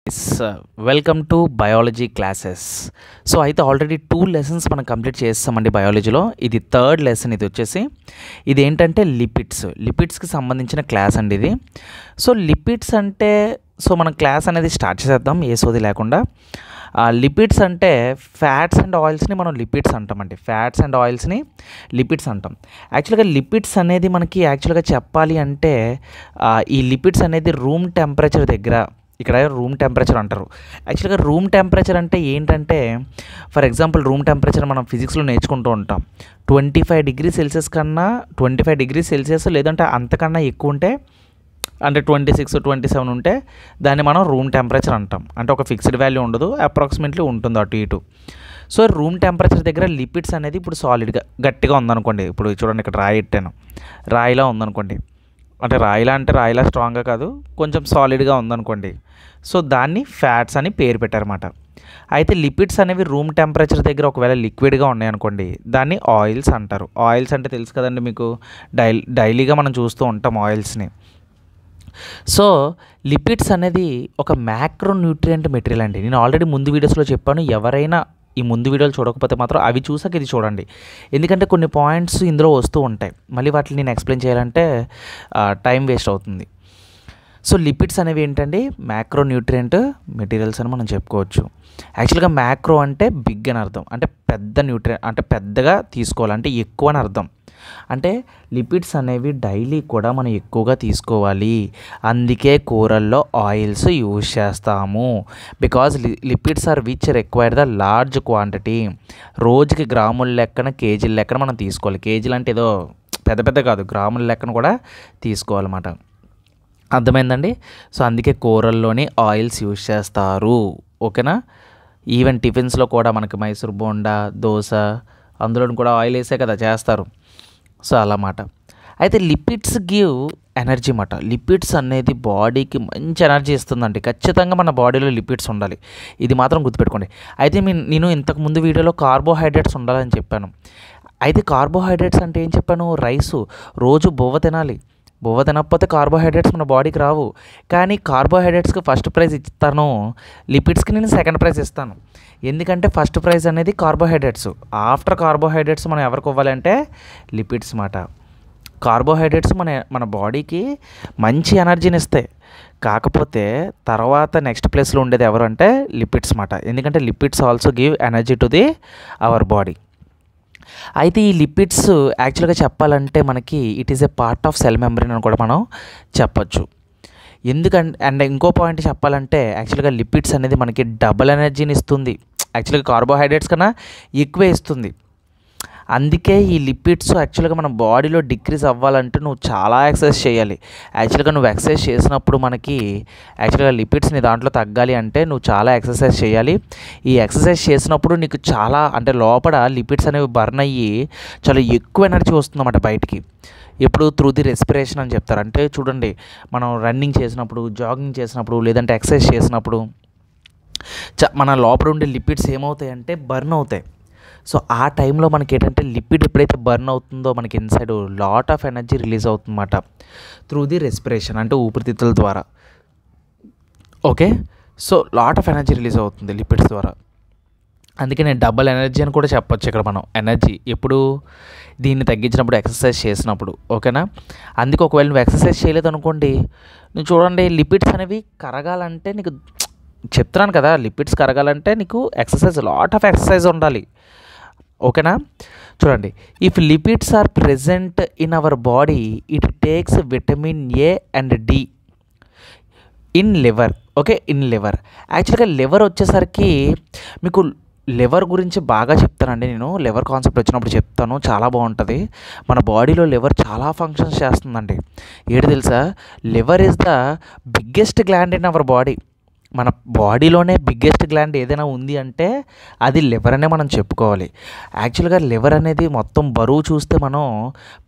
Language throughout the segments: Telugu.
Yes, welcome to biology classes. So అయితే ఆల్రెడీ 2 లెసన్స్ మనం కంప్లీట్ చేస్తామండి బయాలజీలో. ఇది థర్డ్ లెసన్. ఇది వచ్చేసి ఇది ఏంటంటే లిపిడ్స్కి సంబంధించిన క్లాస్ అండి ఇది. సో లిపిడ్స్ అంటే మనం క్లాస్ అనేది స్టార్ట్ చేసేద్దాం ఏ సోది లేకుండా. లిపిడ్స్ అంటే ఫ్యాట్స్ అండ్ ఆయిల్స్ని మనం లిపిడ్స్ అంటామండి. ఫ్యాట్స్ అండ్ ఆయిల్స్ని లిపిడ్స్ అంటాం. యాక్చువల్గా లిపిడ్స్ అనేది మనకి యాక్చువల్గా చెప్పాలి అంటే ఈ లిపిడ్స్ అనేది రూమ్ టెంపరేచర్ దగ్గర, ఇక్కడ రూమ్ టెంపరేచర్ అంటారు. యాక్చువల్గా రూమ్ టెంపరేచర్ అంటే ఏంటంటే, ఫర్ ఎగ్జాంపుల్ రూమ్ టెంపరేచర్ మనం ఫిజిక్స్లో నేర్చుకుంటూ ఉంటాం. 25 డిగ్రీ సెల్సియస్ కన్నా 25 డిగ్రీ సెల్సియస్ లేదంటే అంతకన్నా ఎక్కువ ఉంటే, అంటే 26, 27 ఉంటే దాన్ని మనం రూమ్ టెంపరేచర్ అంటాం. అంటే ఒక ఫిక్స్డ్ వాల్యూ ఉండదు, అప్రాక్సిమేట్లీ ఉంటుంది అటు ఇటు. సో రూమ్ టెంపరేచర్ దగ్గర లిపిడ్స్ అనేది ఇప్పుడు సాలిడ్గా గట్టిగా ఉందనుకోండి. ఇప్పుడు చూడండి, ఇక్కడ రాయి ఎట్టాను, రాయిలా ఉందనుకోండి. అంటే రాయిలా స్ట్రాంగ్గా కాదు, కొంచెం సాలిడ్గా ఉందనుకోండి. సో దాన్ని ఫ్యాట్స్ అని పేరు పెట్టారన్నమాట. అయితే లిపిడ్స్ అనేవి రూమ్ టెంపరేచర్ దగ్గర ఒకవేళ లిక్విడ్గా ఉన్నాయనుకోండి, దాన్ని ఆయిల్స్ అంటారు. ఆయిల్స్ అంటే తెలుసు కదండి మీకు, డైలీగా మనం చూస్తూ ఉంటాం ఆయిల్స్ని. సో లిపిడ్స్ అనేది ఒక మ్యాక్రోన్యూట్రియంట్ మెటీరియల్ అండి. నేను ఆల్రెడీ ముందు వీడియోస్లో చెప్పాను. ఎవరైనా ఈ ముందు వీడియోలు చూడకపోతే మాత్రం అవి చూసాక ఇది చూడండి. ఎందుకంటే కొన్ని పాయింట్స్ ఇందులో వస్తూ ఉంటాయి, మళ్ళీ వాటిని నేను ఎక్స్ప్లెయిన్ చేయాలంటే టైం వేస్ట్ అవుతుంది. సో లిపిడ్స్ అనేవి ఏంటండి, మ్యాక్రోన్యూట్రియంట్ మెటీరియల్స్ అని మనం చెప్పుకోవచ్చు. యాక్చువల్గా మ్యాక్రో అంటే బిగ్ అని అర్థం, అంటే పెద్ద న్యూట్రియం, అంటే పెద్దగా తీసుకోవాలి, అంటే ఎక్కువ అని అర్థం. అంటే లిపిడ్స్ అనేవి డైలీ కూడా మనం ఎక్కువగా తీసుకోవాలి. అందుకే కూరల్లో ఆయిల్స్ యూజ్ చేస్తాము. Because lipids are which require the large quantity. రోజుకి గ్రాముల లెక్కన, కేజీల లెక్కన మనం తీసుకోవాలి. కేజీలు అంటే ఏదో పెద్ద కాదు, గ్రాముల లెక్కన కూడా తీసుకోవాలన్నమాట. అర్థమైందండి? సో అందుకే కూరల్లోని ఆయిల్స్ యూజ్ చేస్తారు. ఓకేనా? ఈవెన్ టిఫిన్స్లో కూడా మనకి మైసూర్ బోండా, దోశ, అందులో కూడా ఆయిల్ వేసే కదా చేస్తారు. సో అలా మాట. అయితే లిపిడ్స్ గివ్ ఎనర్జీ మాట. లిపిడ్స్ అనేది బాడీకి మంచి ఎనర్జీ ఇస్తుందండి. ఖచ్చితంగా మన బాడీలో లిపిడ్స్ ఉండాలి, ఇది మాత్రం గుర్తుపెట్టుకోండి. అయితే నేను ఇంతకుముందు వీడియోలో కార్బోహైడ్రేట్స్ ఉండాలని చెప్పాను. అయితే కార్బోహైడ్రేట్స్ అంటే ఏం చెప్పాను, రైసు, రోజు బువ్వ తినాలి. బువ్వ తినకపోతే కార్బోహైడ్రేట్స్ మన బాడీకి రావు. కానీ కార్బోహైడ్రేట్స్కి ఫస్ట్ ప్రైజ్ ఇస్తాను, లిపిడ్స్కి నేను సెకండ్ ప్రైజ్ ఇస్తాను. ఎందుకంటే ఫస్ట్ ప్రైజ్ అనేది కార్బోహైడ్రేట్స్, ఆఫ్టర్ కార్బోహైడ్రేట్స్ మనం ఎవరికి ఇవ్వాలంటే లిపిడ్స్ మాట. కార్బోహైడ్రేట్స్ మన బాడీకి మంచి ఎనర్జీని ఇస్తాయి. కాకపోతే తర్వాత నెక్స్ట్ ప్లేస్లో ఉండేది ఎవరు అంటే లిపిడ్స్ మాట. ఎందుకంటే lipids also give energy to the our body. అయితే ఈ లిపిడ్స్ యాక్చువల్గా చెప్పాలంటే మనకి it is a part of cell membrane అని కూడా మనం చెప్పచ్చు. ఎందుకంటే అండ్ ఇంకో పాయింట్ చెప్పాలంటే యాక్చువల్గా లిపిడ్స్ అనేది మనకి డబుల్ ఎనర్జీని ఇస్తుంది. యాక్చువల్గా కార్బోహైడ్రేట్స్ కన్నా ఎక్కువే ఇస్తుంది. అందుకే ఈ లిపిడ్స్ యాక్చువల్గా మన బాడీలో డిక్రీజ్ అవ్వాలంటే నువ్వు చాలా ఎక్సర్సైజ్ చేయాలి. యాక్చువల్గా నువ్వు ఎక్సర్సైజ్ చేసినప్పుడు మనకి యాక్చువల్గా లిపిడ్స్ నీ దాంట్లో తగ్గాలి అంటే నువ్వు చాలా ఎక్సర్సైజ్ చేయాలి. ఈ ఎక్సర్సైజ్ చేసినప్పుడు నీకు చాలా, అంటే లోపల లిపిడ్స్ అనేవి బర్న్ అయ్యి చాలా ఎక్కువ ఎనర్జీ వస్తుందన్నమాట బయటికి. ఎప్పుడు త్రూ ది రెస్పిరేషన్ అని చెప్తారు. అంటే చూడండి, మనం రన్నింగ్ చేసినప్పుడు, జాగింగ్ చేసినప్పుడు, లేదంటే ఎక్సర్సైజ్ చేసినప్పుడు మన లోపల ఉండే లిపిడ్స్ ఏమవుతాయంటే బర్న్ అవుతాయి. సో ఆ టైంలో మనకి ఏంటంటే లిపిడ్ ఎప్పుడైతే బర్న్ అవుతుందో మనకి inside lot of energy release అవుతుందన్నమాట త్రూ ది రెస్పిరేషన్, అంటే ఊపిరితిత్తుల ద్వారా. Okay, so lot of energy release అవుతుంది లిపిడ్స్ ద్వారా. అందుకే నేను డబల్ ఎనర్జీ అని కూడా చెప్పొచ్చు ఇక్కడ మనం. ఎనర్జీ ఎప్పుడు దీన్ని తగ్గించినప్పుడు, ఎక్సర్సైజ్ చేసినప్పుడు. ఓకేనా? అందుకే ఒకవేళ నువ్వు ఎక్సర్సైజ్ చేయలేదు అనుకోండి, నువ్వు చూడండి లిపిడ్స్ అనేవి కరగాలంటే, నీకు చెప్తున్నాను కదా, లిపిడ్స్ కరగాలంటే నీకు ఎక్సర్సైజ్, లాట్ ఆఫ్ ఎక్సర్సైజ్ ఉండాలి. ఓకేనా? చూడండి, if lipids are present in our body it takes vitamin A and D in liver. Okay, in liver. యాక్చువల్గా లివర్ వచ్చేసరికి మీకు లివర్ గురించి బాగా చెప్తానండి నేను. లివర్ కాన్సెప్ట్ వచ్చినప్పుడు చెప్తాను, చాలా బాగుంటుంది. మన బాడీలో లివర్ చాలా ఫంక్షన్స్ చేస్తుందండి. ఏంటి తెలుసా, liver is the biggest gland in our body. మన బాడీలోనే బిగ్గెస్ట్ గ్లాండ్ ఏదైనా ఉంది అంటే అది లివర్ అనే మనం చెప్పుకోవాలి. యాక్చువల్గా లివర్ అనేది మొత్తం బరువు చూస్తే మనం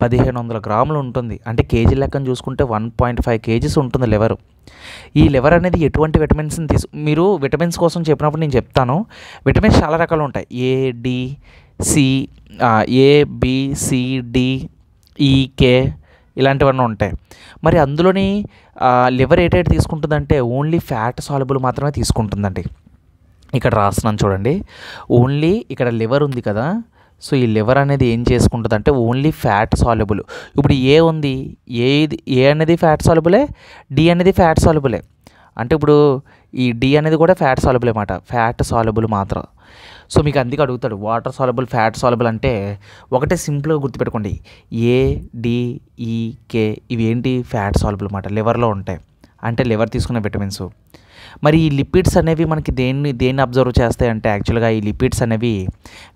1500 గ్రాములు ఉంటుంది. అంటే కేజీ లెక్కన చూసుకుంటే 1.5 kgs ఉంటుంది లివర్. ఈ లివర్ అనేది ఎటువంటి విటమిన్స్ని మీరు విటమిన్స్ కోసం చెప్పినప్పుడు నేను చెప్తాను. విటమిన్స్ చాలా రకాలు ఉంటాయి. ఏ బి సి డి ఈ కే ఇలాంటివన్నీ ఉంటాయి. మరి అందులోని లివర్ ఏటైతే తీసుకుంటుందంటే ఓన్లీ ఫ్యాట్ సాల్యుబుల్ మాత్రమే తీసుకుంటుందండి. ఇక్కడ రాస్తున్నాను చూడండి, ఓన్లీ ఇక్కడ లివర్ ఉంది కదా, సో ఈ లివర్ అనేది ఏం చేసుకుంటుంది అంటే ఓన్లీ ఫ్యాట్ సాల్యుబుల్. ఇప్పుడు ఏ ఉంది, ఏ అనేది ఫ్యాట్ సాల్యుబులే, డి అనేది ఫ్యాట్ సాల్యుబులే. అంటే ఇప్పుడు ఈ డి అనేది కూడా ఫ్యాట్ సాల్యుబుల్ అన్నమాట, ఫ్యాట్ సాల్యుబుల్ మాత్రం. సో మీకు అందుకే అడుగుతాడు వాటర్ సాల్యుబుల్, ఫ్యాట్ సాల్యుబుల్ అంటే ఒకటే సింపుల్గా గుర్తుపెట్టుకోండి, ఏ, డి, ఈ, కే ఇవి ఏంటి ఫ్యాట్ సాల్యుబుల్ అన్నమాట, లివర్లో ఉంటాయి. అంటే లివర్ తీసుకునే విటమిన్స్. మరి ఈ లిపిడ్స్ అనేవి మనకి దేన్ని అబ్జర్వ్ చేస్తాయి అంటే యాక్చువల్గా ఈ లిపిడ్స్ అనేవి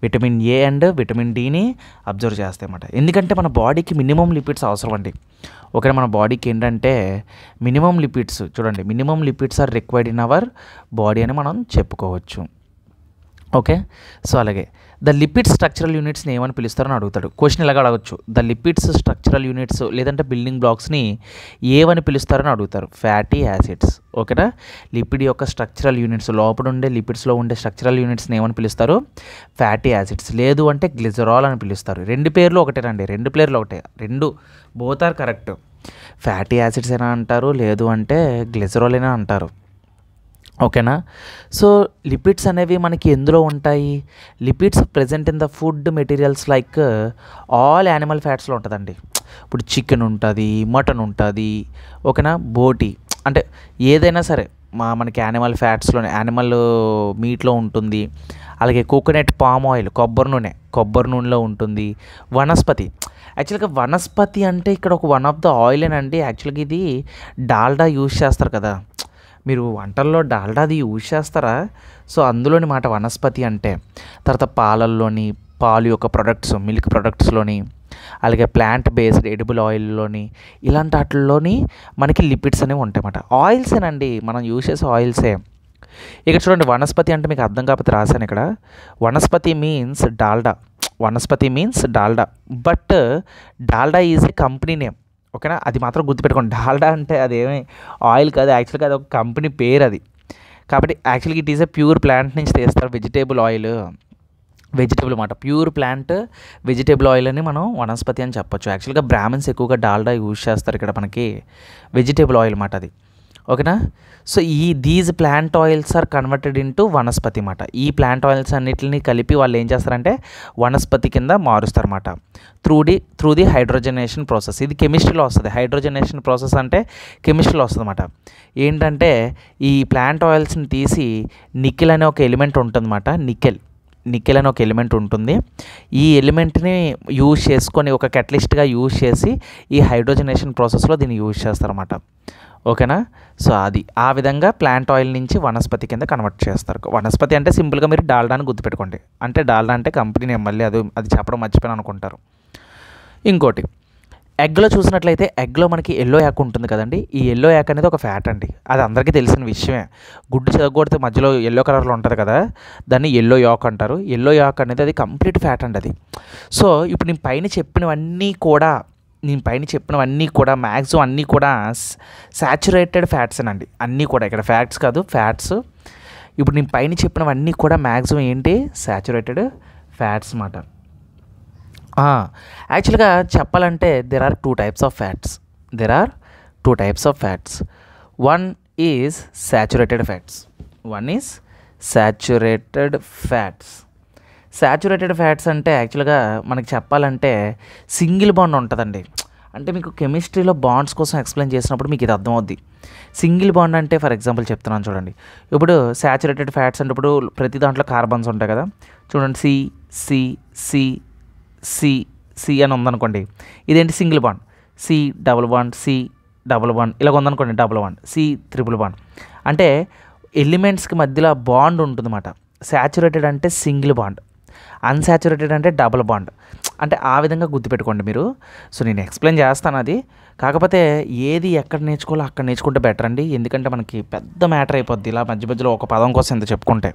విటమిన్ ఏ అండ్ విటమిన్ డిని అబ్జర్వ్ చేస్తాయి అన్నమాట. ఎందుకంటే మన బాడీకి మినిమం లిపిడ్స్ అవసరం అండి. ఓకే, మన బాడీకి ఏంటంటే మినిమం లిపిడ్స్ చూడండి, minimum lipids are required in our body అని మనం చెప్పుకోవచ్చు. ఓకే, సో అలాగే ద లిపిడ్ స్ట్రక్చరల్ యూనిట్స్ని ఏమని పిలుస్తారని అడుగుతాడు. క్వశ్చన్ ఇలాగ అడగచ్చు, ద లిపిడ్స్ స్ట్రక్చరల్ యూనిట్స్ లేదంటే బిల్డింగ్ బ్లాక్స్ని ఏమని పిలుస్తారని అడుగుతారు. Fatty acids. ఓకేనా, లిపిడ్ యొక్క స్ట్రక్చరల్ యూనిట్స్, లోపల ఉండే లిపిడ్స్లో ఉండే స్ట్రక్చరల్ యూనిట్స్ని ఏమని పిలుస్తారు, ఫ్యాటీ యాసిడ్స్. లేదు అంటే గ్లిజరాల్ అని పిలుస్తారు. రెండు పేర్లు ఒకటేనండి, రెండు పేర్లు ఒకటే, రెండు both are correct. Fatty acids అయినా అంటారు, లేదు అంటే గ్లిజరాల్ అయినా అంటారు. ఓకేనా, సో లిపిడ్స్ అనేవి మనకి ఎందులో ఉంటాయి, lipids present in the food materials like all animal ఫ్యాట్స్లో ఉంటుందండి. ఇప్పుడు చికెన్ ఉంటుంది, మటన్ ఉంటుంది, ఓకేనా, బోటి అంటే ఏదైనా సరే మనకి యానిమల్ ఫ్యాట్స్లో, యానిమల్ మీట్లో ఉంటుంది. అలాగే కోకోనట్ పామ్ ఆయిల్, కొబ్బరి నూనెలో ఉంటుంది. వనస్పతి, యాక్చువల్గా వనస్పతి అంటే ఇక్కడ ఒక వన్ ఆఫ్ ద ఆయిలేనండి. యాక్చువల్గా ఇది డాల్డా యూజ్ చేస్తారు కదా, మీరు వంటల్లో డాల్డా అది యూజ్ చేస్తారా, సో అందులోని మాట వనస్పతి అంటే. తర్వాత పాలు యొక్క ప్రొడక్ట్స్, మిల్క్ ప్రొడక్ట్స్లోని, అలాగే ప్లాంట్ బేస్డ్ ఎడిబుల్ ఆయిల్లోని, ఇలాంటి వాటిల్లోని మనకి లిపిడ్స్ అనేవి ఉంటాయన్నమాట. ఆయిల్సేనండి, మనం యూజ్ చేసే ఆయిల్సే. ఇక్కడ చూడండి, వనస్పతి అంటే మీకు అర్థం కాకపోతే రాశాను ఇక్కడ, vanaspati means Dalda, but Dalda is a company name. ఓకేనా, అది మాత్రం గుర్తుపెట్టుకోండి. డాల్డా అంటే అదేమీ ఆయిల్ కాదు, యాక్చువల్గా అది ఒక కంపెనీ పేరు అది. కాబట్టి యాక్చువల్గా it is a pure plant నుంచి తీస్తారు వెజిటేబుల్ మాట, ప్యూర్ ప్లాంట్ వెజిటేబుల్ ఆయిల్ అని మనం వనస్పతి అని చెప్పొచ్చు. యాక్చువల్గా బ్రాహ్మిన్స్ ఎక్కువగా డాల్డా యూజ్ చేస్తారు, ఇక్కడ మనకి వెజిటేబుల్ ఆయిల్ మాట అది. ఓకేనా, so these plant oils are converted into vanaspati మాట. ఈ ప్లాంట్ ఆయిల్స్ అన్నిటిని కలిపి వాళ్ళు ఏం చేస్తారంటే వనస్పతి కింద మారుస్తారన్నమాట త్రూ ది హైడ్రోజనేషన్ ప్రాసెస్. ఇది కెమిస్ట్రీలో వస్తుంది. హైడ్రోజనేషన్ ప్రాసెస్ అంటే కెమిస్ట్రీలో వస్తుంది అన్నమాట. ఏంటంటే ఈ ప్లాంట్ ఆయిల్స్ని తీసి నికెల్ అనే ఒక ఎలిమెంట్ ఉంటుందన్నమాట, నికెల్ అనే ఒక ఎలిమెంట్ ఉంటుంది. ఈ ఎలిమెంట్ని యూజ్ చేసుకొని ఒక కెటలిస్ట్గా యూజ్ చేసి ఈ హైడ్రోజనేషన్ ప్రాసెస్లో దీన్ని యూజ్ చేస్తారన్నమాట. ఓకేనా, సో అది ఆ విధంగా ప్లాంట్ ఆయిల్ నుంచి వనస్పతి కింద కన్వర్ట్ చేస్తారు. వనస్పతి అంటే సింపుల్గా మీరు డాల్డాని గుర్తుపెట్టుకోండి, అంటే డాల్డా అంటే కంపెనీ నేమ్, మళ్ళీ అది చెప్పడం మర్చిపోయాను అనుకుంటారు. ఇంకోటి, ఎగ్లో చూసినట్లయితే ఎగ్లో మనకి ఎల్లో యాక్ ఉంటుంది కదండి, ఈ ఎల్లో యాక్ అనేది ఒక ఫ్యాట్ అండి. అది అందరికీ తెలిసిన విషయమే. గుడ్డు చదవకొడితే మధ్యలో ఎల్లో కలర్లో ఉంటుంది కదా, దాన్ని ఎల్లో యాక్ అంటారు. ఎల్లో యాక్ అనేది అది కంప్లీట్ ఫ్యాట్ అండి అది. సో ఇప్పుడు నేను పైన చెప్పినవన్నీ కూడా మ్యాక్సిమం అన్నీ కూడా సాచురేటెడ్ ఫ్యాట్స్ అండి, అన్నీ కూడా. ఇక్కడ ఫ్యాట్స్ కాదు, ఫ్యాట్స్. ఇప్పుడు నేను పైన చెప్పినవన్నీ కూడా మ్యాక్సిమం ఏంటి, సాచురేటెడ్ ఫ్యాట్స్ అన్నమాట. యాక్చువల్గా చెప్పాలంటే there are two types of fats. One is saturated fats అంటే యాక్చువల్గా మనకి చెప్పాలంటే సింగిల్ బాండ్ ఉంటుందండి. అంటే మీకు కెమిస్ట్రీలో బాండ్స్ కోసం ఎక్స్ప్లెయిన్ చేసినప్పుడు మీకు ఇది అర్థమవుద్ది. సింగిల్ బాండ్ అంటే ఫర్ ఎగ్జాంపుల్ చెప్తున్నాను చూడండి, ఇప్పుడు సాచురేటెడ్ ఫ్యాట్స్ అంటే ఇప్పుడు ప్రతి దాంట్లో కార్బన్స్ ఉంటాయి కదా, చూడండి సి అని ఉందనుకోండి, ఇదేంటి single bond. C double bond ఇలాగ ఉందనుకోండి, double bond, C triple bond. అంటే ఎలిమెంట్స్కి మధ్యలో బాండ్ ఉంటుందన్నమాట. సాచురేటెడ్ అంటే సింగిల్ బాండ్, అన్సాచురేటెడ్ అంటే డబుల్ బాండ్. అంటే ఆ విధంగా గుర్తుపెట్టుకోండి మీరు. సో నేను ఎక్స్ప్లెయిన్ చేస్తాను అది, కాకపోతే ఏది ఎక్కడ నేర్చుకోవాలో అక్కడ నేర్చుకుంటే బెటర్ అండి. ఎందుకంటే మనకి పెద్ద మ్యాటర్ అయిపోద్ది ఇలా మధ్యలో ఒక పదం కోసం ఎంత చెప్పుకుంటే.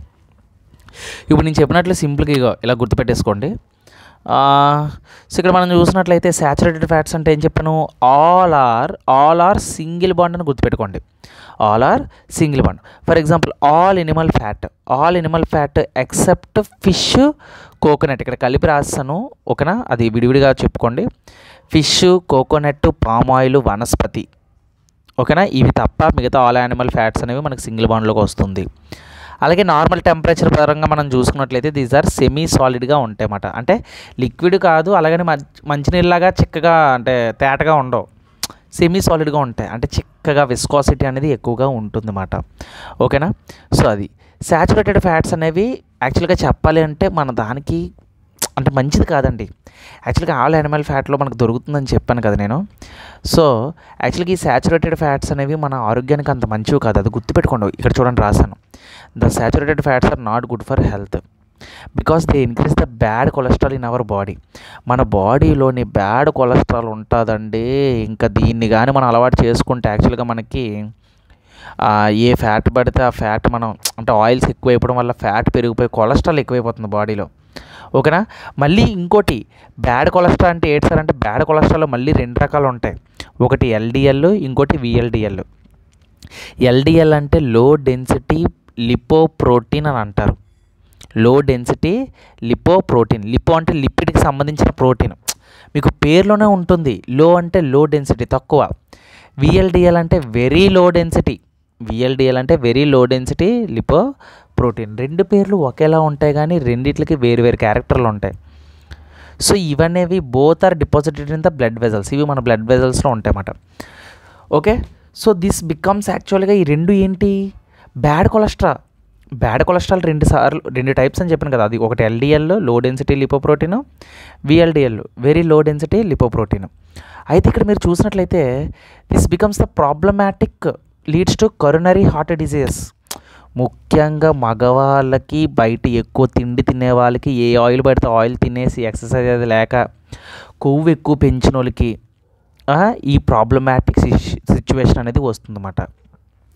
ఇప్పుడు నేను చెప్పినట్లు సింపుల్గా ఇలా గుర్తుపెట్టేసుకోండి. సో ఇక్కడ మనం చూసినట్లయితే సాచురేటెడ్ ఫ్యాట్స్ అంటే ఏం చెప్పాను, ఆల్ ఆర్ సింగిల్ బాండ్ అని గుర్తుపెట్టుకోండి. All are single bond. For example all animal fat except fish, coconut. ఇక్కడ కలిపి రాస్తాను, ఓకేనా, అది విడివిడిగా చెప్పుకోండి. Fish, coconut, palm oil, vanaspati. ఓకేనా. ఇవి తప్ప మిగతా ఆల్ యానిమల్ ఫ్యాట్స్ అనేవి మనకి సింగిల్ బాండ్లోకి వస్తుంది. అలాగే నార్మల్ టెంపరేచర్ పరంగా మనం చూసుకున్నట్లయితే దీస్ ఆర్ సెమీ సాలిడ్గా ఉంటాయి అన్నమాట. అంటే లిక్విడ్ కాదు, అలాగని మంచినీళ్ళలాగా చిక్కగా అంటే తేటగా ఉండవు, సెమీ సాలిడ్గా ఉంటాయి. అంటే చిక్కగా విస్కాసిటీ అనేది ఎక్కువగా ఉంటుంది అన్నమాట. ఓకేనా. సో అది సాచురేటెడ్ ఫ్యాట్స్ అనేవి యాక్చువల్గా చెప్పాలి అంటే మన దానికి అంటే మంచిది కాదండి. యాక్చువల్గా ఆల్ యానిమల్ ఫ్యాట్లో మనకు దొరుకుతుందని చెప్పాను కదా నేను. సో యాక్చువల్గా ఈ సాచురేటెడ్ ఫ్యాట్స్ అనేవి మన ఆరోగ్యానికి అంత మంచివి కాదు, అది గుర్తుపెట్టుకోండి. ఇక్కడ చూడండి రాశాను, the saturated fats are not good for health because they increase the bad cholesterol in our body. మన బాడీలోని బ్యాడ్ కొలెస్ట్రాల్ ఉంటుందండి. ఇంకా దీన్ని కానీ మనం అలవాటు చేసుకుంటే యాక్చువల్గా మనకి ఏ ఫ్యాట్ పడితే ఆ ఫ్యాట్ మనం అంటే ఆయిల్స్ ఎక్కువైపోవడం వల్ల ఫ్యాట్ పెరిగిపోయి కొలెస్ట్రాల్ ఎక్కువైపోతుంది బాడీలో. ఓకేనా. మళ్ళీ ఇంకోటి బ్యాడ్ కొలెస్ట్రాల్ అంటే ఏంటి సార్ అంటే బ్యాడ్ కొలెస్ట్రాల్లో మళ్ళీ 2 రకాలు ఉంటాయి. ఒకటి ఎల్డిఎల్, ఇంకోటి విఎల్డిఎల్. ఎల్డిఎల్ అంటే లో డెన్సిటీ లిపోప్రోటీన్ అని అంటారు. Low density lipoprotein. లిపో అంటే లిపిడ్కి సంబంధించిన ప్రోటీన్, మీకు పేరులోనే ఉంటుంది. లో అంటే లో డెన్సిటీ తక్కువ. విఎల్డిఎల్ అంటే వెరీ లో డెన్సిటీ. విఎల్డిఎల్ అంటే very low density lipo protein. 2 పేర్లు ఒకేలా ఉంటాయి కానీ రెండిట్లకి వేరు వేరు క్యారెక్టర్లు ఉంటాయి. సో ఇవనేవి both are deposited in the blood vessels. ఇవి మన బ్లడ్ వెజల్స్లో ఉంటాయి అన్నమాట. ఓకే. సో దిస్ బికమ్స్ యాక్చువల్గా ఈ 2 ఏంటి bad cholesterol. Bad cholesterol 2 types అని చెప్పాను కదా. అది ఒకటి LDL low density lipoprotein, VLDL very low density lipoprotein. అయితే ఇక్కడ మీరు చూసినట్లయితే this becomes the problematic leads to coronary heart diseases. ముఖ్యంగా మగవాళ్ళకి, బయట ఎక్కువ తిండి తినే వాళ్ళకి, ఏ ఆయిల్ పడితే ఆయిల్ తినేసి ఎక్సర్సైజ్ అది లేక కొవ్వు ఎక్కువ పెంచిన వాళ్ళకి ఈ ప్రాబ్లమాటిక్ సిచ్యువేషన్ అనేది వస్తుందన్నమాట.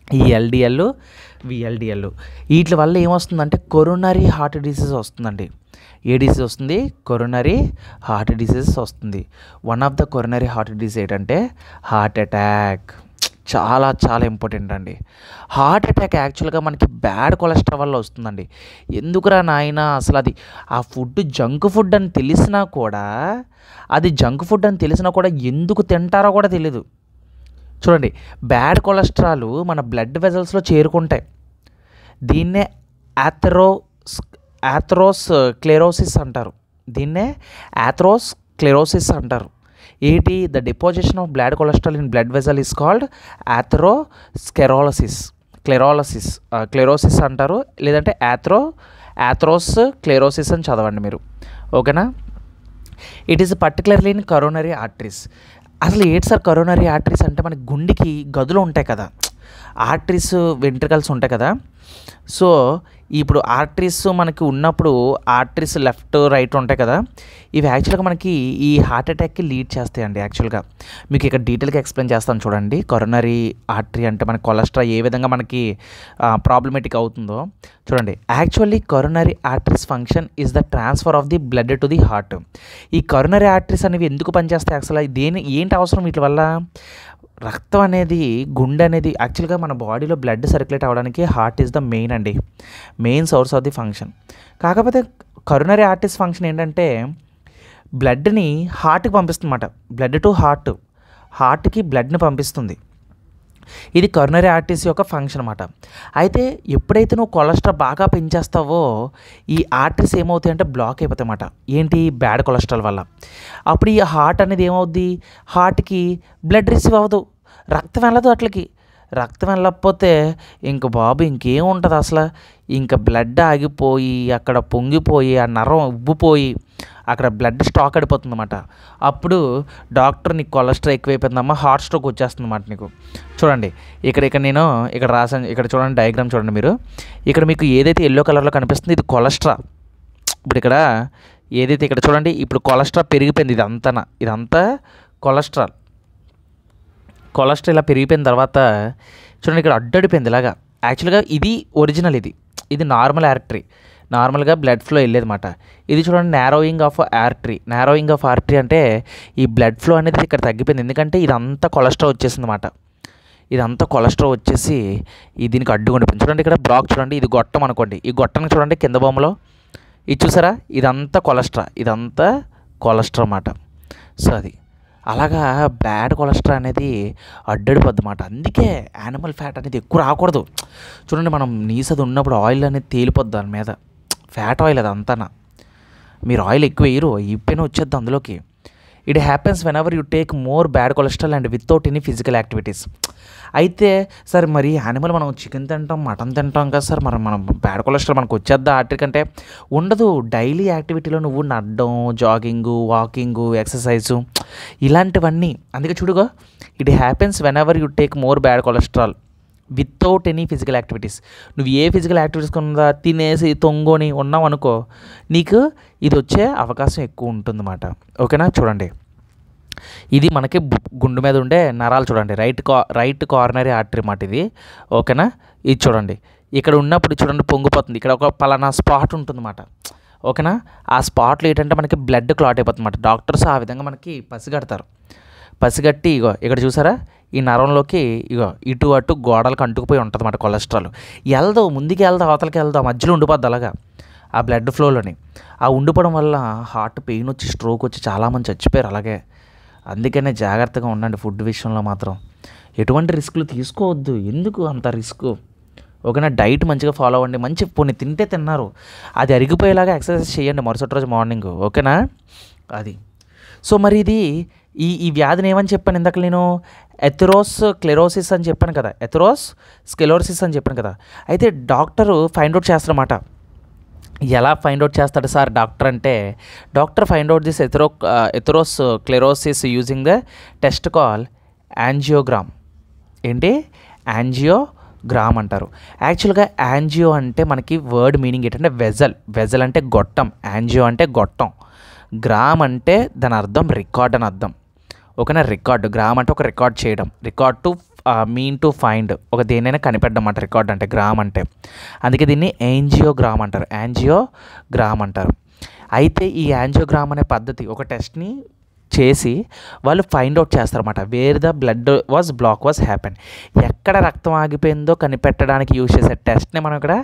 ఈ ఎల్డిఎల్ విఎల్డిఎల్ వీటి వల్ల ఏమొస్తుందంటే కొరోనరీ హార్ట్ డిసీజ్ వస్తుందండి. ఏ డిసీజ్ వస్తుంది? కొరోనరీ హార్ట్ డిసీజ్ వస్తుంది. One of the coronary heart disease ఏంటంటే హార్ట్ అటాక్. చాలా చాలా ఇంపార్టెంట్ అండి. హార్ట్ అటాక్ యాక్చువల్గా మనకి బ్యాడ్ కొలెస్ట్రాల్ వల్ల వస్తుందండి. ఎందుకురా నాయన అసలు అది ఆ ఫుడ్ జంక్ ఫుడ్ అని తెలిసినా కూడా, ఎందుకు తింటారో కూడా తెలీదు. చూడండి, బ్యాడ్ కొలెస్ట్రాల్ మన బ్లడ్ వెజల్స్లో చేరుకుంటాయి. దీన్నే ఆథెరోస్క్లెరోసిస్ అంటారు. ఏంటి? The deposition of blood cholesterol in blood vessel is called sclerosis అంటారు, లేదంటే ఆథెరోస్క్లెరోసిస్ అని చదవండి మీరు. ఓకేనా. It is particularly in coronary arteries. అసలు ఏంటి సార్ కరోనరీ ఆర్టరీస్ అంటే? మనకి గుండెకి గదులు ఉంటాయి కదా, ఆర్టరీస్ వెంట్రికల్స్ ఉంటాయి కదా. సో ఇప్పుడు ఆర్టరీస్ మనకి ఉన్నప్పుడు ఆర్టరీస్ లెఫ్ట్ రైట్ ఉంటాయి కదా, ఇవి యాక్చువల్గా మనకి ఈ హార్ట్ అటాక్కి లీడ్ చేస్తాయండి. యాక్చువల్గా మీకు ఇక్కడ డీటెయిల్గా ఎక్స్ప్లెయిన్ చేస్తాను చూడండి. కరోనరీ ఆర్టరీ అంటే మనకి కొలెస్ట్రాల్ ఏ విధంగా మనకి ప్రాబ్లమేటిక్ అవుతుందో చూడండి. Actually coronary arteries function is the transfer of the blood to the heart. ఈ కరోనరీ ఆర్టరీస్ అనేవి ఎందుకు పనిచేస్తాయి? అసలు ఏంటి అవసరం వీటి వల్ల? రక్తం అనేది, గుండె అనేది యాక్చువల్గా మన బాడీలో బ్లడ్ సర్క్యులేట్ అవ్వడానికి heart is the main source of the function. కాకపోతే కరోనరీ ఆర్టరీస్ ఫంక్షన్ ఏంటంటే బ్లడ్ని హార్ట్కి పంపిస్తుంది అన్నమాట. బ్లడ్ టు హార్ట్కి బ్లడ్ని పంపిస్తుంది. ఇది కరోనరీ ఆర్టరీస్ యొక్క ఫంక్షన్ అన్నమాట. అయితే ఎప్పుడైతే నువ్వు కొలెస్ట్రాల్ బాగా పెంచేస్తావో ఈ ఆర్టరీస్ ఏమవుతాయి అంటే బ్లాక్ అయిపోతాయి అన్నమాట. ఏంటి? బ్యాడ్ కొలెస్ట్రాల్ వల్ల. అప్పుడు ఈ హార్ట్ అనేది ఏమవుద్ది? హార్ట్కి బ్లడ్ రిసీవ్ అవ్వదు, రక్తం వెళ్ళదు. రక్తం వెళ్ళకపోతే ఇంక బాబు ఇంకేముంటుంది అసలు? ఇంకా బ్లడ్ ఆగిపోయి అక్కడ పొంగిపోయి ఆ నరం ఉబ్బిపోయి అక్కడ బ్లడ్ స్టాక్ అయిపోతుంది అన్నమాట. అప్పుడు డాక్టర్ నీకు కొలెస్ట్రాల్ ఎక్కువైపోయిందమ్మా, హార్ట్ స్ట్రోక్ వచ్చేస్తుంది అన్నమాట నీకు. చూడండి నేను ఇక్కడ రాసాను, ఇక్కడ చూడండి డయాగ్రామ్ చూడండి మీరు. ఇక్కడ మీకు ఏదైతే ఎల్లో కలర్లో కనిపిస్తుంది ఇది కొలెస్ట్రాల్. ఇప్పుడు ఇక్కడ ఏదైతే ఇక్కడ చూడండి, ఇప్పుడు కొలెస్ట్రాల్ పెరిగిపోయింది. ఇదంతా కొలెస్ట్రాల్ ఇలా పెరిగిపోయిన తర్వాత చూడండి ఇక్కడ అడ్డడిపోయింది ఇలాగా. యాక్చువల్గా ఇది ఒరిజినల్, ఇది నార్మల్ ఆర్టరీ, నార్మల్గా బ్లడ్ ఫ్లో వెళ్ళేదన్నమాట. ఇది చూడండి నారోయింగ్ ఆఫ్ ఆర్టరీ అంటే ఈ బ్లడ్ ఫ్లో అనేది ఇక్కడ తగ్గిపోయింది. ఎందుకంటే ఇదంతా కొలెస్ట్రాల్ వచ్చేసింది అన్నమాట. ఇదంతా కొలెస్ట్రాల్ వచ్చేసి దీనికి అడ్డుకుండిపోయింది. చూడండి ఇక్కడ బ్లాక్ చూడండి, ఇది గొట్టం అనుకోండి. ఈ గొట్టానికి చూడండి కింద బొమ్మలో ఇది చూసారా, ఇదంతా కొలెస్ట్రాల్ అన్నమాట. సో అది అలాగా బ్యాడ్ కొలెస్ట్రాల్ అనేది అడ్డడిపోద్దన్నమాట. అందుకే యానిమల్ ఫ్యాట్ అనేది ఎక్కువ రాకూడదు. చూడండి, మనం నీసది ఉన్నప్పుడు ఆయిల్ అనేది తేలిపోద్ది దాని మీద, ఫ్యాట్ ఆయిల్ అది అంతా. మీరు ఆయిల్ ఎక్కువ వేయరు, ఇప్పుడైనా వచ్చేద్ది అందులోకి. It happens whenever you take more bad cholesterol and without any physical activities. అయితే సార్ మరి యానిమల్ మనం చికెన్ తింటాం, మటన్ తింటాం కదా సార్, మనం బ్యాడ్ కొలెస్ట్రాల్ మనకు వచ్చేద్దా వాటికంటే? ఉండదు. డైలీ యాక్టివిటీలో నువ్వు నడడం, జాగింగు, వాకింగు, ఎక్సర్సైజు ఇలాంటివన్నీ. అందుకే చూడుగా, it happens whenever you take more bad cholesterol without any physical activities. నువ్వు ఏ ఫిజికల్ యాక్టివిటీస్ కింద తినేసి తొంగొని ఉన్నావు అనుకో, నీకు ఇది వచ్చే అవకాశం ఎక్కువ ఉంటుందన్నమాట. ఓకేనా? చూడండి, ఇది మనకి గుండు మీద ఉండే నరాలు చూడండి, రైట్ కార్నరీ ఆర్టరీ మాట ఇది. ఓకేనా? ఇది చూడండి, ఇక్కడ ఉన్నప్పుడు చూడండి పొంగిపోతుంది, ఇక్కడ ఒక పలానా స్పాట్ ఉంటుందన్నమాట. ఓకేనా? ఆ స్పాట్లో ఏంటంటే మనకి బ్లడ్ క్లాట్ అయిపోతుంది అన్నమాట. డాక్టర్స్ ఆ విధంగా మనకి పసిగట్టి ఇగో ఇక్కడ చూసారా, ఈ నరంలోకి ఇగో ఇటు అటు గోడలకు అంటుకుపోయి ఉంటుంది అన్నమాట కొలెస్ట్రాల్. ముందుకు వెళ్దాం, అవతలకి వెళ్దాం, మధ్యలో ఉండిపోద్ది అలాగా ఆ బ్లడ్ ఫ్లోలోని. ఆ ఉండిపోవడం వల్ల హార్ట్ పెయిన్ వచ్చి, స్ట్రోక్ వచ్చి చాలామంది చచ్చిపోయారు అలాగే. అందుకనే జాగ్రత్తగా ఉండండి ఫుడ్ విషయంలో మాత్రం. ఎటువంటి రిస్కులు తీసుకోవద్దు, ఎందుకు అంత రిస్క్? ఓకేనా? డైట్ మంచిగా ఫాలో అవ్వండి. మంచి పోనీ తింటే తిన్నారు, అది అరిగిపోయేలాగా ఎక్సర్సైజ్ చేయండి మరుసటి రోజు మార్నింగ్. ఓకేనా? అది. సో మరి ఇది ఈ వ్యాధిని ఏమని చెప్పాను ఇందాక నేను? ఎథెరోస్క్లెరోసిస్ అని చెప్పాను కదా, ఎథెరోస్క్లెరోసిస్ అని చెప్పాను కదా. అయితే డాక్టరు ఫైండ్ అవుట్ చేస్తారన్నమాట. ఎలా ఫైండ్ అవుట్ చేస్తాడు సార్ డాక్టర్ అంటే, doctor find out this atherosclerosis using the test call angiogram. ఏంటి? యాంజియోగ్రామ్ అంటారు. యాక్చువల్గా యాంజియో అంటే మనకి వర్డ్ మీనింగ్ ఏంటంటే వెజల్ అంటే గొట్టం, యాంజియో అంటే గొట్టం, గ్రామ్ అంటే దాని అర్థం రికార్డ్ అని అర్థం. ఓకేనా? గ్రామ్ అంటే ఒక రికార్డ్ చేయడం, record to mean to find, ఒక దేనైనా కనిపెట్టడం అంట రికార్డ్ అంటే, గ్రామ్ అంటే. అందుకే దీన్ని యాంజియోగ్రామ్ అంటారు. అయితే ఈ యాంజియోగ్రామ్ అనే పద్ధతి ఒక టెస్ట్ని చేసి వాళ్ళు ఫైండ్ అవుట్ చేస్తారన్నమాట. Where the block was happen, ఎక్కడ రక్తం ఆగిపోయిందో కనిపెట్టడానికి యూజ్ చేసే టెస్ట్ని మనం ఇక్కడ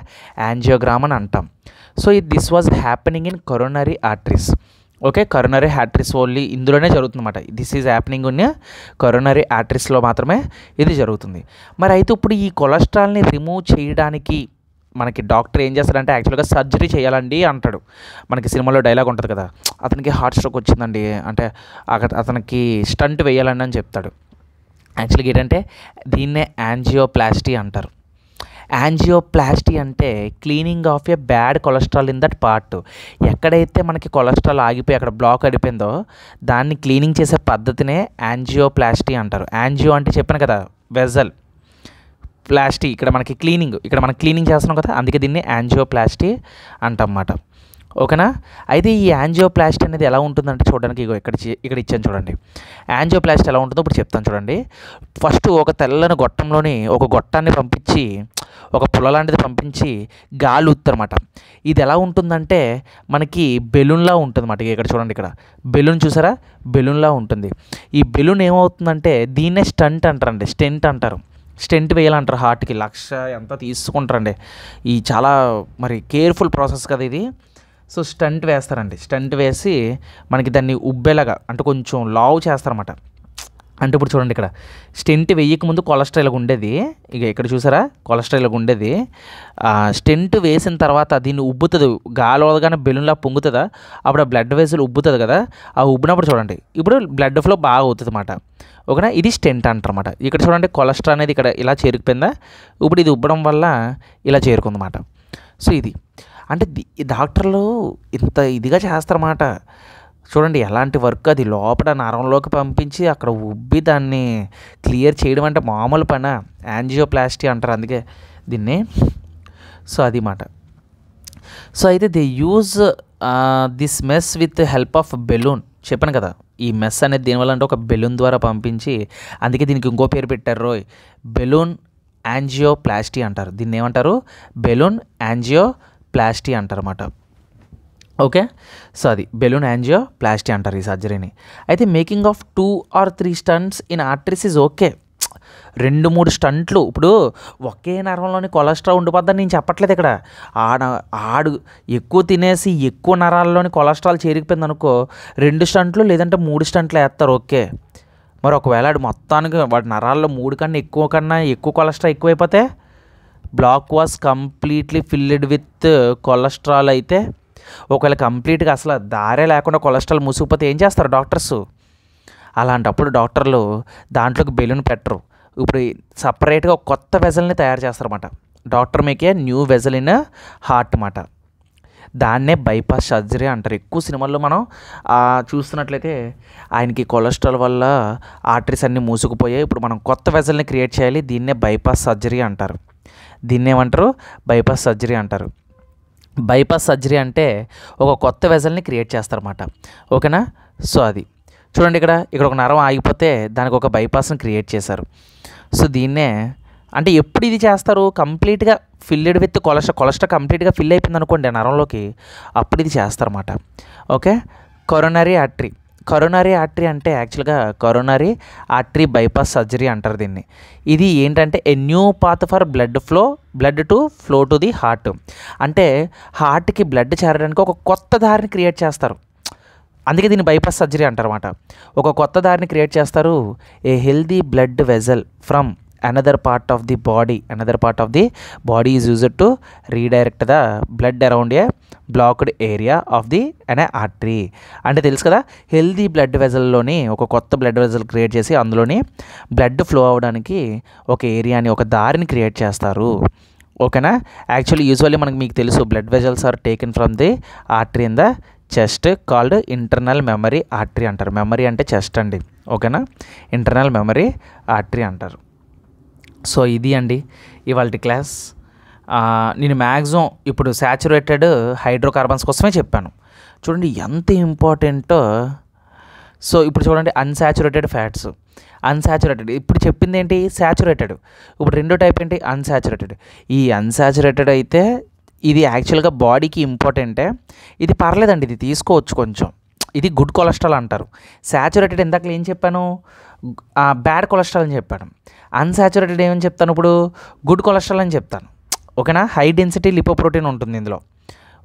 యాంజియోగ్రామ్ అని అంటాం. So this was happening in coronary arteries. Okay, coronary arteries only ఇందులోనే జరుగుతుందన్నమాట. This is happening in coronary ఆర్టరీస్లో మాత్రమే ఇది జరుగుతుంది. మరి అయితే ఇప్పుడు ఈ కొలెస్ట్రాల్ని రిమూవ్ చేయడానికి మనకి డాక్టర్ ఏం చేస్తాడంటే, యాక్చువల్గా సర్జరీ చేయాలండి అంటాడు. మనకి సినిమాలో డైలాగ్ ఉంటుంది కదా, అతనికి హార్ట్ స్ట్రోక్ వచ్చిందండి అంటే అతనికి స్టంట్ వేయాలండి అని చెప్తాడు. యాక్చువల్గా ఏంటంటే దీన్నే యాంజియోప్లాస్టీ అంటారు. యాంజియోప్లాస్టీ అంటే cleaning of A bad cholesterol in that part. ఎక్కడైతే మనకి కొలెస్ట్రాల్ ఆగిపోయి అక్కడ బ్లాక్ అయిపోయిందో దాన్ని క్లీనింగ్ చేసే పద్ధతినే యాంజియోప్లాస్టీ అంటారు. యాంజియో అంటే చెప్పాను కదా వెజల్, ప్లాస్టీ ఇక్కడ మనకి క్లీనింగ్ చేస్తున్నాం కదా, అందుకే దీన్ని యాంజియోప్లాస్టీ అంటన్నమాట. ఓకేనా? అయితే ఈ యాంజియోప్లాస్టీ అనేది ఎలా ఉంటుందంటే చూడడానికి ఇక్కడ ఇచ్చాను చూడండి. యాంజియోప్లాస్టీ ఎలా ఉంటుందో ఇప్పుడు చెప్తాను చూడండి. ఫస్ట్ ఒక తెల్లని గొట్టంలోని ఒక గొట్టాన్ని పంపించి, ఒక పుల్ల లాంటిది పంపించి గాలి ఊత్తరమాట. ఇది ఎలా ఉంటుందంటే మనకి బెలూన్లా ఉంటుంది అన్నమాట. ఇక్కడ చూడండి, ఇక్కడ బెలూన్ చూసారా, బెలూన్లా ఉంటుంది. ఈ బెలూన్ ఏమవుతుందంటే దీన్నే స్టెంట్ అంటారు. స్టెంట్ వేయాలంటారు హార్ట్కి. ఎంత తీసుకుంటారండి, ఈ చాలా మరి కేర్ఫుల్ ప్రాసెస్ కదా ఇది. సో స్టంట్ వేస్తారండి, స్టంట్ వేసి మనకి దాన్ని ఉబ్బేలాగా అంటే కొంచెం లావు చేస్తారన్నమాట. అంటే ఇప్పుడు చూడండి, ఇక్కడ స్టెంట్ వేయక ముందు కొలెస్ట్రాల్ ఉండేది, ఇక ఇక్కడ చూసారా కొలెస్ట్రాల్ ఉండేది. స్టెంట్ వేసిన తర్వాత దీన్ని ఉబ్బుతుంది, గాలి వదగానే బెలూన్లా పొంగుతుందా, అప్పుడు ఆ బ్లడ్ వెసల్ ఉబ్బుతుంది కదా, ఆ ఉబ్బినప్పుడు చూడండి ఇప్పుడు బ్లడ్ ఫ్లో బాగా అవుతుంది అన్నమాట. ఓకేనా? ఇది స్టెంట్ అంటారన్నమాట. ఇక్కడ చూడండి కొలెస్ట్రాల్ అనేది ఇక్కడ ఇలా చేరుకుపోయిందా, ఇప్పుడు ఇది ఉబ్బడం వల్ల ఇలా చేరుకుందన్నమాట. సో ఇది అంటే డాక్టర్లు ఇంత ఇదిగా చేస్తారన్నమాట. చూడండి ఎలాంటి వర్క్ అది, లోపల నరంలోకి పంపించి అక్కడ ఉబ్బి దాన్ని క్లియర్ చేయడం అంటే మామూలు పని. యాంజియోప్లాస్టీ అంటారు అందుకే దీన్ని. సో అది మాట. సో అయితే they use this mess with help of balloon. చెప్పాను కదా, ఈ మెస్ అనేది దీనివల్ల అంటే ఒక బెలూన్ ద్వారా పంపించి, అందుకే దీనికి ఇంకో పేరు పెట్టారు, బెలూన్ యాంజియోప్లాస్టీ అంటారు. దీన్ని ఏమంటారు? బెలూన్ యాంజియోప్లాస్టీ అంటారు అన్నమాట. ఓకే, సో అది బెలూన్ యాంజియోప్లాస్టీ అంటారు ఈ సర్జరీని. అయితే making of 2 or 3 stunts in arteries is okay. 2-3 స్టంట్లు, ఇప్పుడు ఒకే నరంలోని కొలెస్ట్రాల్ ఉండిపోద్దని నేను చెప్పట్లేదు ఇక్కడ. ఆడు ఎక్కువ తినేసి ఎక్కువ నరాల్లోని కొలెస్ట్రాల్ చేరిపోయింది అనుకో, 2 స్టంట్లు లేదంటే 3 స్టంట్లు వేస్తారు. ఓకే, మరి ఒకవేళ వాడు మొత్తానికి వాడి నరాల్లో 3 కన్నా ఎక్కువ కొలెస్ట్రాల్ ఎక్కువైపోతే block was completely filled with cholesterol అయితే, ఒకవేళ కంప్లీట్గా అసలు దారే లేకుండా కొలెస్ట్రాల్ మూసుకుపోతే ఏం చేస్తారు డాక్టర్స్? అలాంటప్పుడు డాక్టర్లు దాంట్లోకి బెలూన్ పెట్టరు. ఇప్పుడు సపరేట్గా ఒక కొత్త వెజల్ని తయారు చేస్తారన్నమాట. Doctor make new vessel in heart అన్నమాట. దాన్నే బైపాస్ సర్జరీ అంటారు. ఎక్కువ సినిమాల్లో మనం చూస్తున్నట్లయితే ఆయనకి కొలెస్ట్రాల్ వల్ల ఆర్టరీస్ అన్నీ మూసుకుపోయాయి, ఇప్పుడు మనం కొత్త వెజల్ని క్రియేట్ చేయాలి, దీన్నే బైపాస్ సర్జరీ అంటారు. దీన్నేమంటారు? బైపాస్ సర్జరీ అంటారు. బైపాస్ సర్జరీ అంటే ఒక కొత్త వెజల్ని క్రియేట్ చేస్తారన్నమాట. ఓకేనా? సో అది చూడండి, ఇక్కడ ఒక నరం ఆగిపోతే దానికి ఒక బైపాస్ని క్రియేట్ చేశారు. సో దీన్నే అంటే ఎప్పుడు ఇది చేస్తారు? కంప్లీట్గా ఫిల్డ్ విత్ కొలెస్ట్రాల్ కంప్లీట్గా ఫిల్ అయిపోయింది అనుకోండి ఆ నరంలోకి, అప్పుడు ఇది చేస్తారన్నమాట. ఓకే, కరోనరీ ఆర్టరీ అంటే యాక్చువల్గా కరోనరీ ఆర్టరీ బైపాస్ సర్జరీ అంటారు దీన్ని. ఇది ఏంటంటే a new path for blood to flow to the heart. అంటే హార్ట్కి బ్లడ్ చేరడానికి ఒక కొత్త దారిని క్రియేట్ చేస్తారు, అందుకే దీన్ని బైపాస్ సర్జరీ అంటారు అన్నమాట. ఒక కొత్త దారిని క్రియేట్ చేస్తారు. ఏ healthy blood vessel from another part of the body is used to redirect the blood around a blocked area of the artery. అంటే తెలుసు కదా, హెల్దీ బ్లడ్ వెజల్లోని ఒక కొత్త బ్లడ్ వెజల్ క్రియేట్ చేసి అందులోని బ్లడ్ ఫ్లో అవ్వడానికి ఒక ఏరియాని, ఒక దారిని క్రియేట్ చేస్తారు. ఓకేనా? యూజువల్లీ మీకు తెలుసు, blood vessels are taken from the artery in the chest called internal memory artery అంటారు. మెమరీ అంటే చెస్ట్ అండి. ఓకేనా? ఇంటర్నల్ మెమరీ ఆర్టరీ అంటారు. సో ఇది అండి ఇవాళ క్లాస్. నేను మ్యాక్సిమం ఇప్పుడు శాచురేటెడ్ హైడ్రోకార్బన్స్ కోసమే చెప్పాను. చూడండి ఎంత ఇంపార్టెంటో. సో ఇప్పుడు చూడండి అన్సాచురేటెడ్ ఫ్యాట్స్, ఇప్పుడు చెప్పింది ఏంటి? శాచురేటెడ్. ఇప్పుడు రెండో టైప్ ఏంటి? అన్సాచురేటెడ్. ఈ అన్సాచురేటెడ్ అయితే ఇది యాక్చువల్గా బాడీకి ఇంపార్టెంటే, ఇది పర్లేదండి, ఇది తీసుకోవచ్చు కొంచెం, ఇది గుడ్ కొలెస్ట్రాల్ అంటారు. శాచురేటెడ్ ఇందాక ఏం చెప్పాను? బ్యాడ్ కొలెస్ట్రాల్ అని చెప్పాను. అన్సాచురేటెడ్ ఏమని చెప్తాను? ఇప్పుడు గుడ్ కొలెస్ట్రాల్ అని చెప్తాను. ఓకేనా? హై డెన్సిటీ లిపోప్రోటీన్ ఉంటుంది ఇందులో.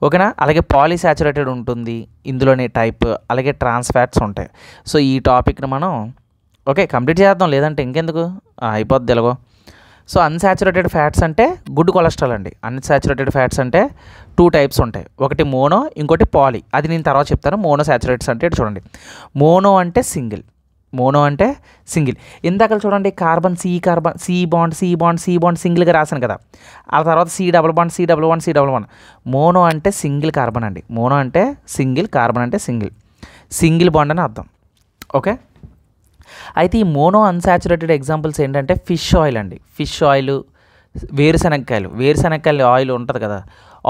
ఓకేనా? అలాగే పాలీసాచురేటెడ్ ఉంటుంది ఇందులోని టైప్, అలాగే ట్రాన్స్ ఫ్యాట్స్ ఉంటాయి. సో ఈ టాపిక్ని మనం కంప్లీట్ చేద్దాం, లేదంటే ఇంకెందుకు, అయిపోద్ది ఎలాగో. సో అన్సాచురేటెడ్ ఫ్యాట్స్ అంటే గుడ్ కొలెస్ట్రాల్ అండి. అన్సాచురేటెడ్ ఫ్యాట్స్ అంటే 2 టైప్స్ ఉంటాయి, ఒకటి మోనో, ఇంకోటి పాలీ. అది నేను తర్వాత చెప్తాను. మోనోసాచురేట్స్ అంటే చూడండి, మోనో అంటే సింగిల్. ఇందాక చూడండి కార్బన్ సి బాండ్ సింగిల్గా రాశాను కదా, ఆ తర్వాత సి డబుల్ బాండ్. మోనో అంటే సింగిల్ కార్బన్ అండి. మోనో అంటే సింగిల్, కార్బన్ అంటే సింగిల్ బాండ్ అని అర్థం. ఓకే, అయితే ఈ మోనో అన్సాచురేటెడ్ ఎగ్జాంపుల్స్ ఏంటంటే ఫిష్ ఆయిల్ అండి. ఫిష్ ఆయిల్, వేరుశనక్కాయలు ఆయిల్ ఉంటుంది కదా,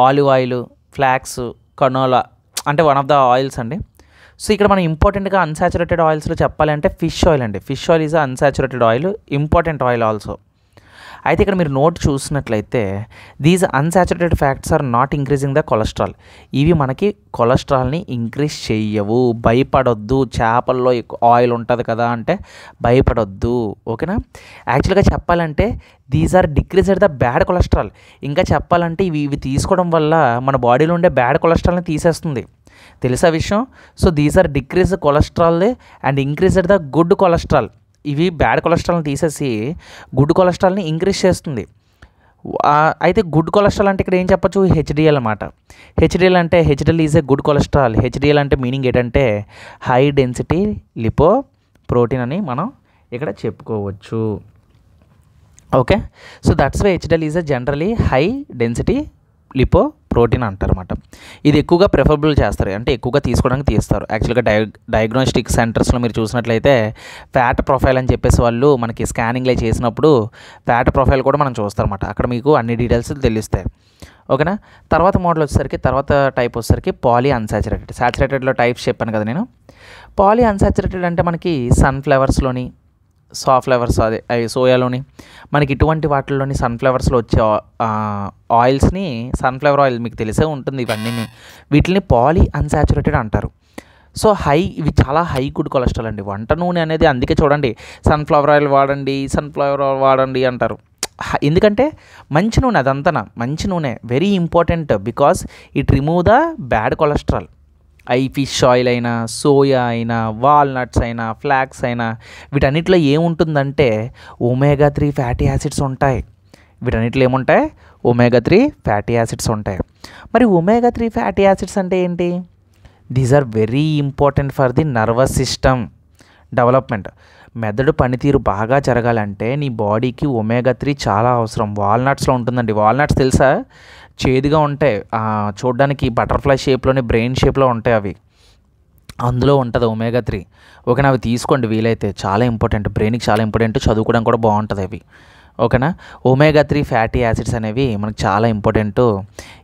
ఆలివ్ ఆయిల్, ఫ్లాక్స్, కనోలా అంటే వన్ ఆఫ్ ద ఆయిల్స్ అండి. సో ఇక్కడ మనం ఇంపార్టెంట్గా అన్సాచురేటెడ్ ఆయిల్స్లో చెప్పాలంటే ఫిష్ ఆయిల్ అండి. Fish oil is unsaturated oil, important oil also. అయితే ఇక్కడ మీరు నోట్ చూసినట్లయితే these unsaturated fats are not increasing the cholesterol. ఇవి మనకి కొలెస్ట్రాల్ని ఇంక్రీజ్ చెయ్యవు. భయపడొద్దు, చేపల్లో ఆయిల్ ఉంటుంది కదా అంటే భయపడొద్దు. ఓకేనా? యాక్చువల్గా చెప్పాలంటే these are decreased the bad cholesterol. ఇంకా చెప్పాలంటే ఇవి తీసుకోవడం వల్ల మన బాడీలో ఉండే బ్యాడ్ కొలెస్ట్రాల్ని తీసేస్తుంది. తెలుసా విషయం? So these or decrease cholesterol and increased the good cholesterol. ఇవి బ్యాడ్ కొలెస్ట్రాల్ని తీసేసి గుడ్ కొలెస్ట్రాల్ని ఇంక్రీజ్ చేస్తుంది. అయితే గుడ్ కొలెస్ట్రాల్ అంటే ఇక్కడ ఏం చెప్పచ్చు? హెచ్డిఎల్ అన్నమాట. HDL is a good cholesterol. HDL అంటే మీనింగ్ ఏంటంటే హై డెన్సిటీ లిపో ప్రోటీన్ అని మనం ఇక్కడ చెప్పుకోవచ్చు. Okay, so that's why HDL is a generally high density lipoprotein అంటారన్నమాట. ఇది ఎక్కువగా ప్రిఫరబుల్ చేస్తారు, అంటే ఎక్కువగా తీసుకోవడానికి తీస్తారు. యాక్చువల్గా డయాగ్నోస్టిక్ సెంటర్స్లో మీరు చూసినట్లయితే ఫ్యాట్ ప్రొఫైల్ అని చెప్పేసి వాళ్ళు మనకి స్కానింగ్లో చేసినప్పుడు ఫ్యాట్ ప్రొఫైల్ కూడా మనం చూస్తారన్నమాట. అక్కడ మీకు అన్ని డీటెయిల్స్ తెలుస్తాయి. ఓకేనా? తర్వాత మోడల్ వచ్చేసరికి, తర్వాత టైప్ వచ్చేసరికి పాలీ అన్సాచురేటెడ్. సాచురేటెడ్లో టైప్స్ చెప్పాను కదా నేను. పాలీ అన్సాచురేటెడ్ అంటే మనకి సన్ఫ్లవర్స్లోని, సాఫ్లవర్స్ అదే సోయాలోని, మనకి ఇటువంటి వాటిల్లోని సన్ఫ్లవర్స్లో వచ్చే ఆయిల్స్ని, సన్ఫ్లవర్ ఆయిల్ మీకు తెలిసే ఉంటుంది, ఇవన్నీ వీటిని పాలీ అన్సాచురేటెడ్ అంటారు. సో ఇవి చాలా హై గుడ్ కొలెస్ట్రాల్ అండి. వంట నూనె అనేది అందుకే చూడండి సన్ఫ్లవర్ ఆయిల్ వాడండి అంటారు. ఎందుకంటే మంచి నూనె, అదంతా మంచి నూనె, very important because it remove the bad cholesterol. అవి ఫిష్ ఆయిల్ అయినా, సోయా అయినా, వాల్నట్స్ అయినా, ఫ్లాక్స్ అయినా, వీటన్నిటిలో ఏముంటుందంటే ఒమేగా 3 ఫ్యాటీ యాసిడ్స్ ఉంటాయి. వీటన్నిటిలో ఏముంటాయి? ఒమేగా 3 ఫ్యాటీ యాసిడ్స్ ఉంటాయి. మరి ఒమేగా 3 ఫ్యాటీ యాసిడ్స్ అంటే ఏంటి? These are very important for the nervous system development. మెదడు పనితీరు బాగా జరగాలంటే నీ బాడీకి ఒమేగా 3 చాలా అవసరం. వాల్నట్స్లో ఉంటుందండి. వాల్నట్స్ తెలుసా? చేదుగా ఉంటాయి, చూడడానికి బటర్ఫ్లై షేప్లోనే బ్రెయిన్ షేప్లో ఉంటాయి అవి. అందులో ఉంటుంది ఒమేగా 3. ఓకేనా? అవి తీసుకోండి వీలైతే, చాలా ఇంపార్టెంట్, బ్రెయిన్కి చాలా ఇంపార్టెంట్, చదువుకోవడానికి కూడా బాగుంటుంది అవి. ఓకేనా? ఒమేగా 3 ఫ్యాటీ యాసిడ్స్ అనేవి మనకు చాలా ఇంపార్టెంట్.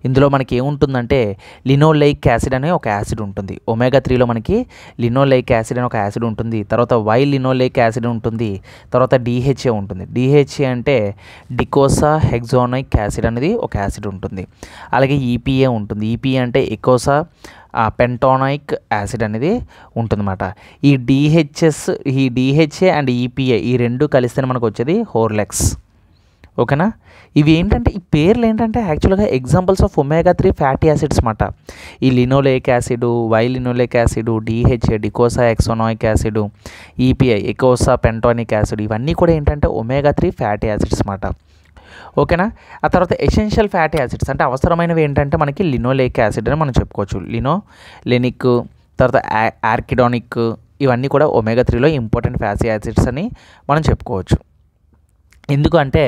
ఇందులో మనకి ఏముంటుందంటే లినోలెయిక్ యాసిడ్ అనే ఒక యాసిడ్ ఉంటుంది. ఒమేగా 3లో మనకి లినోలెయిక్ యాసిడ్ అనే ఒక యాసిడ్ ఉంటుంది. తర్వాత వై లినోలెయిక్ యాసిడ్ ఉంటుంది. తర్వాత డిహెచ్ఏ ఉంటుంది. డిహెచ్ఏ అంటే డికోసా హెక్సానోయిక్ యాసిడ్ అనేది ఒక యాసిడ్ ఉంటుంది. అలాగే ఈపీఏ ఉంటుంది. ఈపీఏ అంటే ఎకోసా పెంటానోయిక్ యాసిడ్ అనేది ఉంటుందన్నమాట. ఈ డిహెచ్ఏ అండ్ ఈపీఏ ఈ రెండు కలిస్తేనే మనకు వచ్చేది హోర్లెక్స్. ఓకేనా? ఇవి ఏంటంటే ఈ పేర్లు ఏంటంటే యాక్చువల్గా examples of omega 3 fatty acids అన్నమాట. ఈ linoleic acid, Y linoleic acid, DHA docosahexaenoic acid, EPI eicosapentaenoic acid, ఇవన్నీ కూడా ఏంటంటే ఒమేగా 3 ఫ్యాటీ యాసిడ్స్ అన్నమాట. ఓకేనా? ఆ తర్వాత ఎసెన్షియల్ ఫ్యాటీ యాసిడ్స్ అంటే అవసరమైనవి ఏంటంటే మనకి లినోలేక్ యాసిడ్ అని మనం చెప్పుకోవచ్చు. లెనిక్, తర్వాత ఆర్కిడానిక్, ఇవన్నీ కూడా ఒమేగా 3లో ఇంపార్టెంట్ ఫ్యాటీ యాసిడ్స్ అని మనం చెప్పుకోవచ్చు. ఎందుకంటే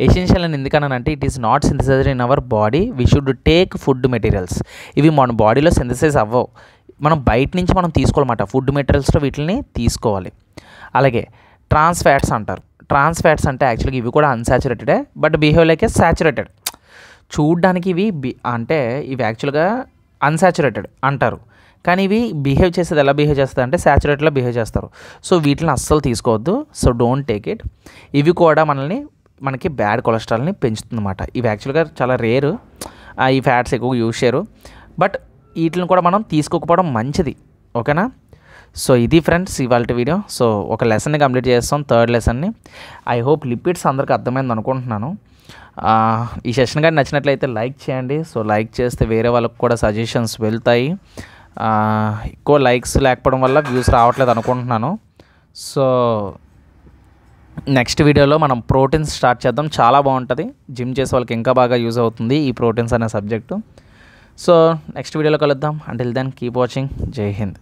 ఎసెన్షియల్ అని ఎందుకన్నానంటే it is not synthesised in our body, we should take food materials. ఇవి మన బాడీలో సింథసైజ్ అవ్వవు, మనం బయట నుంచి మనం తీసుకోవాలన్నమాట. ఫుడ్ మెటీరియల్స్లో వీటిని తీసుకోవాలి. అలాగే ట్రాన్స్ ఫ్యాట్స్ అంటారు. ట్రాన్స్ ఫ్యాట్స్ అంటే యాక్చువల్గా ఇవి కూడా అన్సాచురేటెడే but behave like a saturated. చూడ్డానికి ఇవి ఇవి యాక్చువల్గా అన్సాచురేటెడ్ అంటారు, కానీ ఇవి బిహేవ్ చేసేది ఎలా బిహేవ్ చేస్తుంది అంటే సాచురేటెడ్లో బిహేవ్ చేస్తారు. సో వీటిని అస్సలు తీసుకోవద్దు. So don't take it. ఇవి కూడా మనకి బ్యాడ్ కొలెస్ట్రాల్ని పెంచుతుంది అన్నమాట. ఇవి యాక్చువల్గా చాలా రేరు, ఈ ఫ్యాట్స్ ఎక్కువ యూజ్ చేయరు, బట్ వీటిని కూడా మనం తీసుకోకపోవడం మంచిది. ఓకేనా? సో ఇది ఫ్రెండ్స్ ఇవాళ వీడియో. సో ఒక లెసన్ని కంప్లీట్ చేస్తాం, థర్డ్ లెసన్ని. ఐ హోప్ లిపిడ్స్ అందరికీ అర్థమైంది అనుకుంటున్నాను. ఈ సెషన్ కానీ నచ్చినట్లయితే లైక్ చేయండి. సో లైక్ చేస్తే వేరే వాళ్ళకి కూడా సజెషన్స్ వెళ్తాయి. ఎక్కువ లైక్స్ లేకపోవడం వల్ల వ్యూస్ రావట్లేదు అనుకుంటున్నాను. సో నెక్స్ట్ వీడియోలో మనం ప్రోటీన్స్ స్టార్ట్ చేద్దాం. చాలా బాగుంటుంది, జిమ్ చేసే వాళ్ళకి ఇంకా బాగా యూజ్ అవుతుంది ఈ ప్రోటీన్స్ అనే సబ్జెక్టు. సో నెక్స్ట్ వీడియోలో కలుద్దాం. Until then keep watching. జై హింద్.